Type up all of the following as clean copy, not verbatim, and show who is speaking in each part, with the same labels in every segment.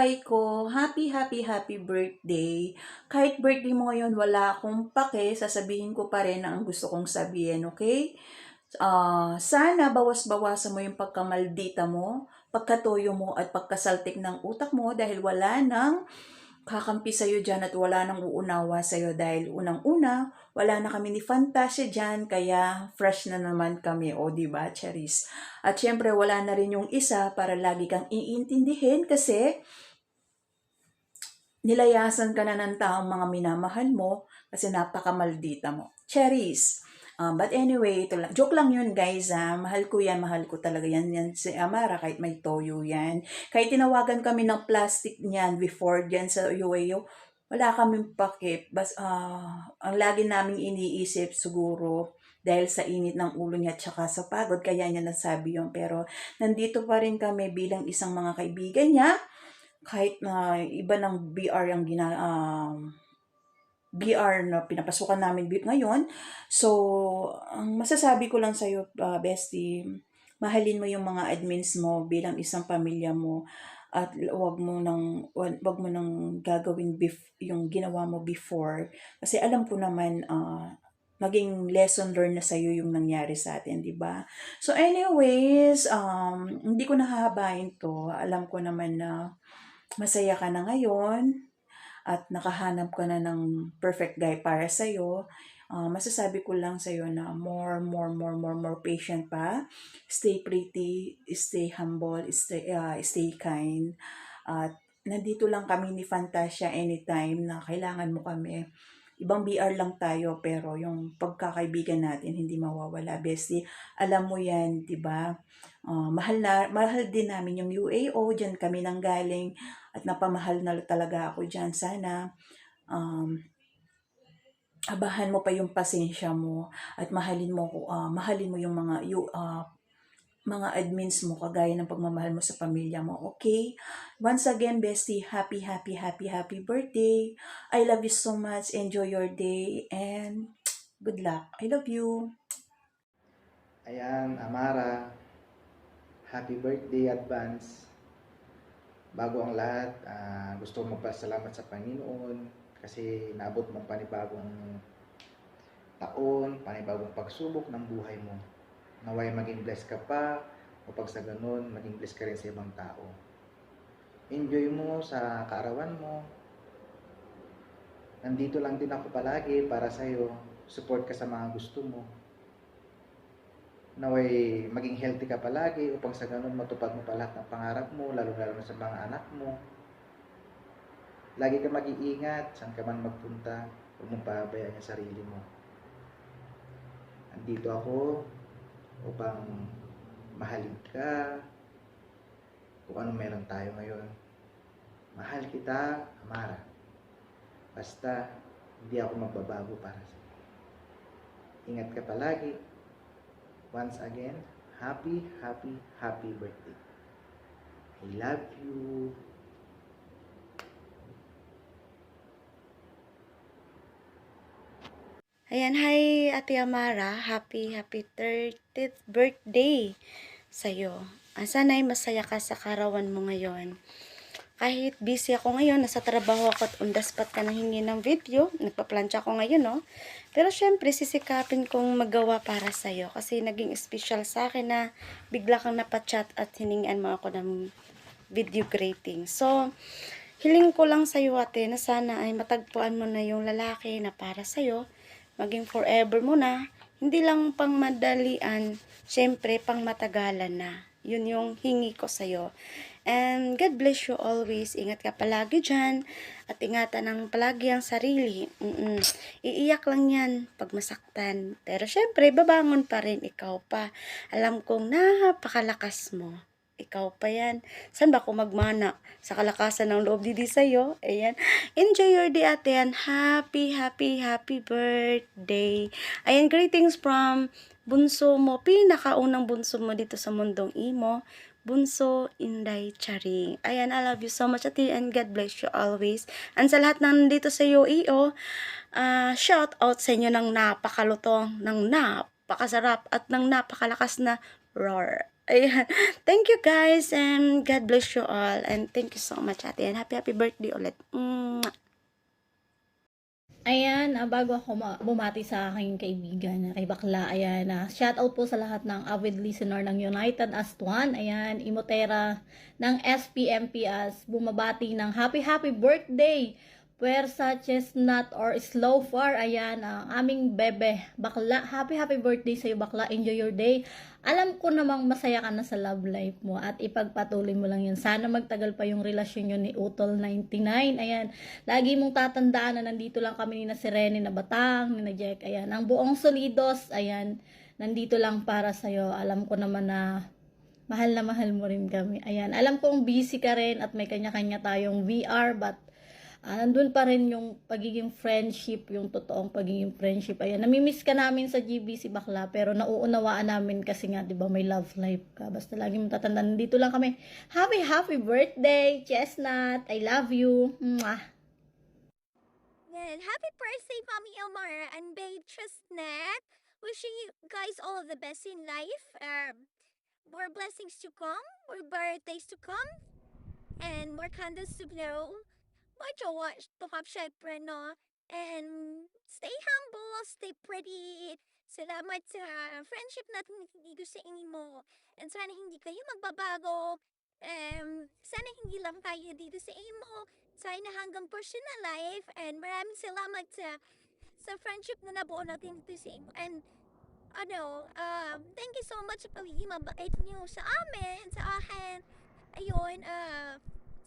Speaker 1: buhay ko, happy birthday. Kahit birthday mo ngayon, wala akong pake, sasabihin ko pa rin ang gusto kong sabihin, okay? Sana bawas-bawasan mo yung pagkamaldita mo, pagkatoyo mo at pagkasaltik ng utak mo dahil wala nang kakampi sa'yo dyan at wala nang uunawa sa'yo dahil unang-una, wala na kami ni Fantasia dyan, kaya fresh na naman kami, o diba, Charis? At syempre, wala na rin yung isa para lagi kang iintindihin kasi nilayasan ka na ng taong mga minamahal mo kasi napakamaldita mo. Charis! But anyway, ito lang. Joke lang yun, guys. Mahal ko yan, mahal ko talaga yan. Yan si Amara, kahit may toyo yan. Kahit tinawagan kami ng plastic niyan before dyan sa UAO, wala kaming pake. Ang lagi naming iniisip siguro dahil sa init ng ulo niya at saka sa pagod, kaya niya nasabi yun. Pero nandito pa rin kami bilang isang mga kaibigan niya, kahit na iba ng BR na pinapasukan namin ngayon. So, ang masasabi ko lang sa'yo, bestie, mahalin mo yung mga admins mo bilang isang pamilya mo at wag mo nang gagawin yung ginawa mo before kasi alam ko naman maging lesson learned na sa'yo yung nangyari sa atin, di ba? So anyways, hindi ko nahahabain to. Alam ko naman na masaya ka na ngayon at nakahanap ka na ng perfect guy para sa'yo. Masasabi ko lang sa'yo na more patient pa. Stay pretty, stay humble, stay kind. At nandito lang kami ni Fantasia anytime na kailangan mo kami. Ibang BR lang tayo pero yung pagkakaibigan natin hindi mawawala, bestie. Alam mo yan, 'di ba? Mahal din namin yung UAO, diyan kami nanggaling at napamahal na talaga ako diyan. Sana abahan mo pa yung pasensya mo at mahalin mo yung mga admins mo kagaya ng pagmamahal mo sa pamilya mo, okay? Once again, bestie, happy birthday. I love you so much. Enjoy your day and good luck. I love you.
Speaker 2: Ayan, Amara, happy birthday advance. Bago ang lahat, gusto ko magpasalamat sa Panginoon kasi naabot mong panibagong taon, panibagong pagsubok ng buhay mo. Naway maging blessed ka pa o pag sa ganun, maging blessed ka rin sa ibang tao. Enjoy mo sa kaarawan mo. Nandito lang din ako palagi para sa'yo. Support ka sa mga gusto mo. Naway maging healthy ka palagi upang sa ganun matupad mo pa lahat ng pangarap mo, lalo-lalo na sa mga anak mo. Lagi ka mag-iingat, saan ka man magpunta, huwag mong pabayaan yung sarili mo. Andito ako upang mahalin ka kung ano meron tayo ngayon. Mahal kita, Amara. Basta, hindi ako magbabago para sa'yo. Ingat ka palagi. Once again, happy birthday. I love you.
Speaker 3: Ayan, hi Ate Amara. Happy 30th birthday sa'yo. Sana'y masaya ka sa karawan mo ngayon. Kahit busy ako ngayon, nasa trabaho ako at on the spot ka nanghingi ng video. Nagpa-plancha ako ngayon, no? Pero syempre, sisikapin kong magawa para sa'yo. Kasi naging special sa akin na bigla kang napachat at hiningian mo ako ng video greeting. So, hiling ko lang sa'yo, ate, na sana ay matagpuan mo na yung lalaki na para sa'yo. Maging forever mo na. Hindi lang pang madalian, syempre pang matagalan na. Yun yung hingi ko sa'yo. And God bless you always. Ingat ka palagi dyan. At ingatan ng palagi ang sarili. Iiyak lang yan pag masaktan. Pero syempre, babangon pa rin ikaw pa. Alam kong napakalakas mo. Ikaw pa yan. Saan ba ako magmana? Sa kalakasan ng loob didi sa'yo. Ayan. Enjoy your day, ate. And happy birthday. Ayan, greetings from bunso mo. Pinakaunang bunso mo dito sa mundong imo. Bunso Inday Charing. Ayan, I love you so much, ate, and God bless you always. And sa lahat ng dito sa UAO, shout out sa inyo ng napakalutong, ng napakasarap, at ng napakalakas na roar. Ayan. Thank you guys and God bless you all. And thank you so much ate. And happy birthday ulit. Mwah!
Speaker 4: Ayan, bago ako bumati sa aking kaibigan na kay Bakla, ayan, shoutout po sa lahat ng avid listener ng United as One, ayan, Imotera ng SPMPS, bumabati ng happy birthday, Puwersa, Chestnut, or Slow Far, ayan, ang aming bebe, Bakla, happy birthday sa'yo Bakla, enjoy your day. Alam ko namang masaya ka na sa love life mo at ipagpatuloy mo lang yun. Sana magtagal pa yung relasyon nyo ni Utol 99. Ayan, lagi mong tatandaan na nandito lang kami ni na si Rene na Batang, ni na Jack. Ayan, ang buong Solidos, ayan, nandito lang para sa'yo. Alam ko naman na mahal mo rin kami. Ayan, alam kong busy ka rin at may kanya-kanya tayong VR, but nandun pa rin yung pagiging friendship, yung totoong pagiging friendship. Ayan, namimiss ka namin sa GBC Bakla, pero nauunawaan namin kasi nga, di ba, may love life ka. Basta lagi mong tatandaan, dito lang kami. Happy birthday, Chestnut. I love you. Mwah.
Speaker 5: Then, happy birthday, Mommy Elmara and Babe Chestnut. Wishing you guys all of the best in life. More blessings to come, more birthdays to come, and more candles to blow. More joy to have, syempre, no? And stay humble, stay pretty. Salamat sa friendship natin hindi ko sa inyo mo. And sana hindi kayo magbabago. Sana hindi lang tayo dito sa inyo mo. Sana hanggang personal life. And maraming salamat sa friendship na nabuo natin dito sa inyo. And thank you so much sa pagiging mabait niyo sa amin, sa akin. Ayun,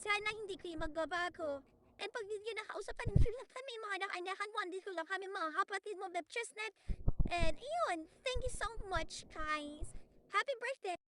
Speaker 5: sana hindi kayo magbabago. And pag hindi nyo nakausapan, lang kami mga anak-anakan, wandito lang kami mga kapatid mo, Beb Chestnut. And ayun, thank you so much, guys. Happy birthday!